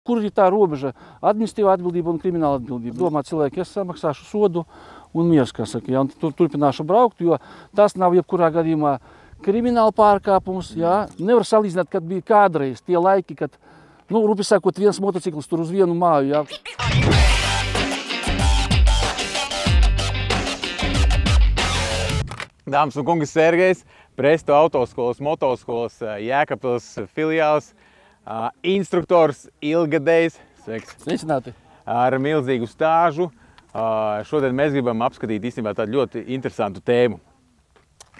Kur ir tā robeža administratīvā atbildība un krimināla atbildība? Domā cilvēki, es samaksāšu sodu un miers, kā saka, ja, un turpināšu braukt, jo tas nav jebkurā gadījumā krimināla pārkāpums, ja. Nevar salīdzināt, kad bija kādreiz tie laiki, kad, nu, rupi sakot, viens motocikls tur uz vienu māju, ja. Dāmas un kungi, Sergejs, Presto autoskolas, motoskolas, Jēkabpils filiāls, instruktors ilgadējs, sveiks, Sveicināti. ar milzīgu stāžu. Šodien mēs gribam apskatīt īstenībā tādu ļoti interesantu tēmu.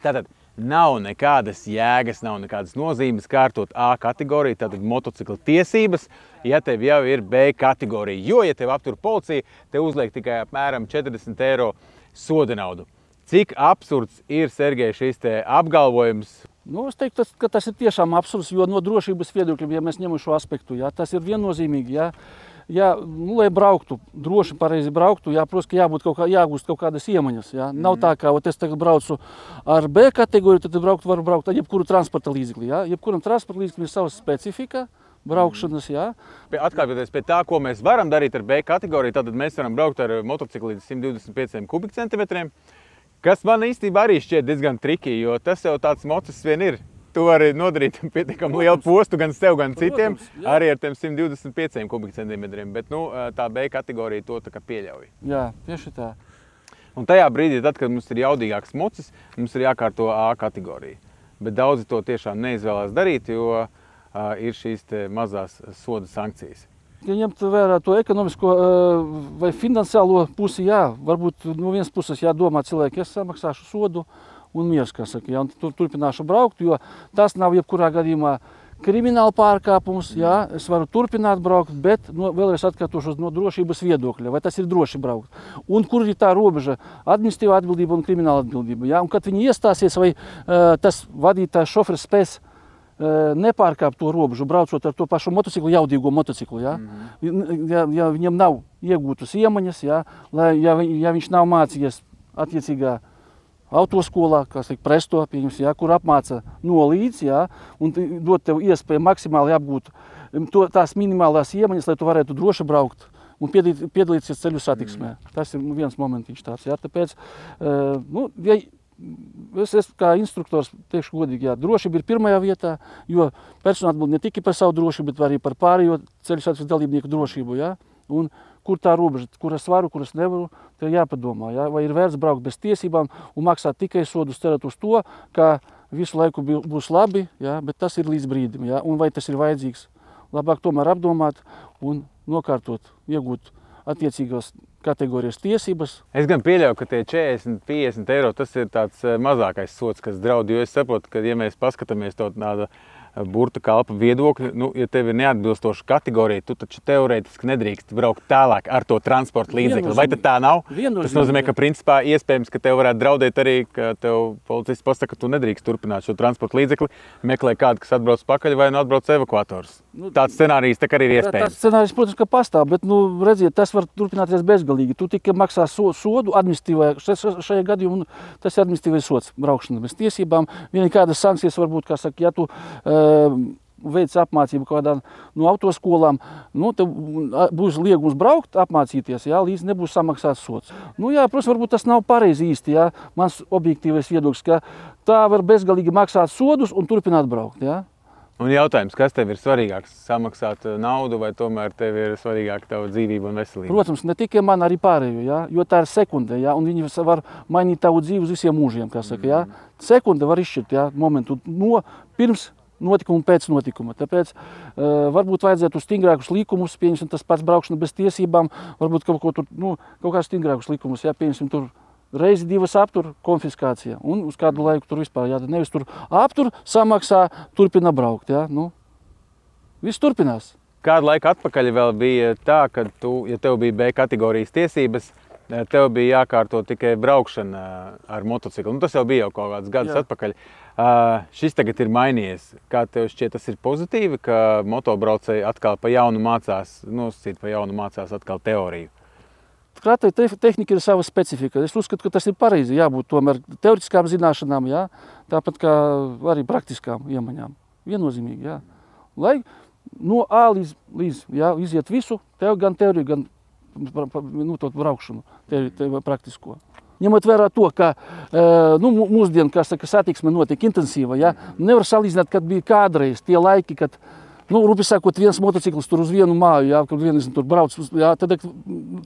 Tātad nav nekādas jēgas, nav nekādas nozīmes kārtot A kategoriju, tātad motocikla tiesības, ja tev jau ir B kategorija. Jo, ja tev aptur policija, tev uzliek tikai apmēram 40 eiro soda naudu. Cik absurds ir, Sergej, šis te apgalvojums? Nu, es teiktu, ka tas ir tiešām absurds, jo no drošības viedokļa, ja mēs ņemam šo aspektu, ja, tas ir viennozīmīgi, ja. Ja, nu, lai brauktu, droši pareizi brauktu, jā, protams, ka jāgūst kaut kādas iemaņas. Jā. Nav tā, ka es tagad braucu ar B kategoriju, tad varu braukt ar jebkuru transporta līdzekli. Jā. Jebkuram transporta līdzeklim ir sava specifika braukšanas. Jā. Atkāpjoties pie tā, ko mēs varam darīt ar B kategoriju, tad mēs varam braukt ar motociklu līdz 125 kubikcentimetriem, kas man īstenībā arī šķiet diezgan triki, jo tas jau tāds mocis vien ir. Tu vari nodarīt pietiekami lielu postu gan sev, gan citiem, arī ar tiem 125 kubikcentimetriem, bet nu, tā B kategorija to tā kā pieļauj. Jā, tieši tā. Un tajā brīdī, tad, kad mums ir jaudīgāks mocis, mums ir jākārto A kategorija. Bet daudzi to tiešām neizvēlās darīt, jo ir šīs te mazās soda sankcijas. Ja ņemt vērā to ekonomisko vai finansiālo pusi, jā, varbūt no vienas puses jādomā cilvēki, es samaksāšu sodu un miers, kā saka, ja, un turpināšu braukt, jo tas nav jebkurā gadījumā krimināla pārkāpums, jā, es varu turpināt braukt, bet vēlreiz atkārtošos no drošības viedokļa, vai tas ir droši braukt. Un kur ir tā robeža administratīvā atbildība un krimināla atbildība, jā, un kad viņi iestāsies, vai tas vadītājs šoferis spēs nepārkāpt to robežu, braucot ar to pašu motociklu, jaudīgo motociklu, jā. Ja viņam nav iegūtas iemaņas, jā, ja viņš nav mācījies attiecīgā autoskolā, kas ir Presto, pieņems, jā, kur apmāca no līdz, jā, un dot tev iespēju maksimāli apgūt tās minimālās iemaņas, lai tu varētu droši braukt un piedalīties ceļu satiksmē. Tas ir viens momentiņš tāds, jā, tāpēc, nu, ja es kā instruktors teikšu godīgi, jā, drošība ir pirmajā vietā, jo persona atbild ne tikai par savu drošību, bet arī par pārējo ceļu satiksmes dalībnieku drošību, jā, un kur tā robeža, kur es varu, kur es nevaru, tev jāpadomā, jā? Vai ir vērts braukt bez tiesībām un maksāt tikai sodus, cerēt uz to, ka visu laiku būs labi, jā? Bet tas ir līdz brīdim, jā? Un vai tas ir vajadzīgs. Labāk tomēr apdomāt un nokārtot, iegūt attiecīgās kategorijas tiesības. Es gan pieļauju, ka tie 40–50 eiro tas ir tāds mazākais sods, kas draud, jo es saprotu, ka ja mēs paskatāmies to tāda burta kalpa viedokļi, nu, ja tev ir neatbilstoša kategorija, tu taču teorētiski nedrīkst braukt tālāk ar to transporta līdzekli. Vai tad tā nav? Tas nozīmē, ka principā iespējams, ka tev varētu draudēt arī, ka tev policists pasaka, ka tu nedrīkst turpināt šo transporta līdzekli, meklē kādu, kas atbrauc pakaļ vai nu atbrauc evakuators. Tāds scenārijs tā arī ir iespējams. Tas scenārijs, protams, ka pastāv, bet, nu, redziet, tas var turpināties bezgalīgi. Tu tikai maksā sodu administratīvai, šajā gadījumā tas ir administratīvais sods, braukšana bez tiesībām. Vienīgi kādas sankcijas varbūt, kā saka, ja tu veids apmācību kādā no autoskolām, nu, tev būs liegums braukt, apmācīties, jā, līdz nebūs samaksāts sods. Nu, jā, protams, varbūt tas nav pareizi īsti, jā, mans objektīvais viedoklis, ka tā var bezgalīgi maksāt sodus un turpināt braukt, jā. Un jautājums, kas tev ir svarīgāks, samaksāt naudu vai tomēr tev ir svarīgāk tava dzīvība un veselība? Protams, ne tikai man, arī pārējo, jā, jo tā ir sekundē, jā, un viņi var mainīt tavu dzīvi uz visiem mūžiem, kā saka, jā. Sekunde var izšķirt, jā, momentu no pirms notikuma un pēc notikuma. Tāpēc varbūt vajadzētu stingrākus likumus, pieņemsim tas pats braukšana bez tiesībām, varbūt kaut kā stingrākus likumus, jā, pieņemsim tur reizi divas aptur, konfiskācija, un uz kādu laiku tur vispār jādara. Nevis tur aptur, samaksā, turpina braukt, jā, nu, viss turpinās. Kādu laiku atpakaļ vēl bija tā, ka ja tev bija B kategorijas tiesības, tev bija jākārto tikai braukšana ar motociklu. Nu, tas jau bija jau kaut kāds gadus atpakaļ. Šis tagad ir mainījies. Kā tev šķiet, tas ir pozitīvi, ka motobraucēji atkal pa jaunu mācās, nosacīt pa jaunu mācās atkal teoriju? Katrai tehnika ir sava specifika. Es uzskatu, ka tas ir pareizi, jābūt tomēr teoretiskām zināšanām, jā, tāpat kā arī praktiskām iemaņām. Viennozīmīgi, jā. Lai no A līdz jā, iziet visu, gan teoriju, gan braukšanu, teoriju praktisko. Ņemot vērā to, ka mūsdien, kā saka, satiksme notiek intensīva, ja, nevar salīdzināt, kad bija kādreiz tie laiki, kad, rupi sakot, viens motocikls tur uz vienu māju, ja, kad viens tur brauc, ja, tad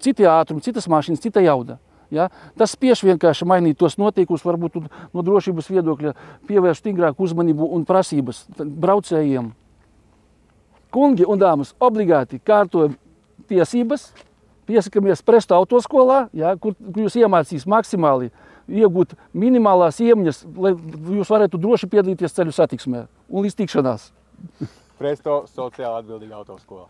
citi ātrumi, citas mašīnas, cita jauda. Ja. Tas spiež vienkārši mainīt tos notiekus, varbūt no drošības viedokļa pievērst stingrāku uzmanību un prasības braucējiem. Kungi un dāmas, obligāti kārtojam tiesības, piesakamies Presto autoskolā, ja, kur jūs iemācīs maksimāli iegūt minimālās iemaņas, lai jūs varētu droši piedalīties ceļu satiksmē un līdz tikšanās. Presto sociāli atbildīga autoskola.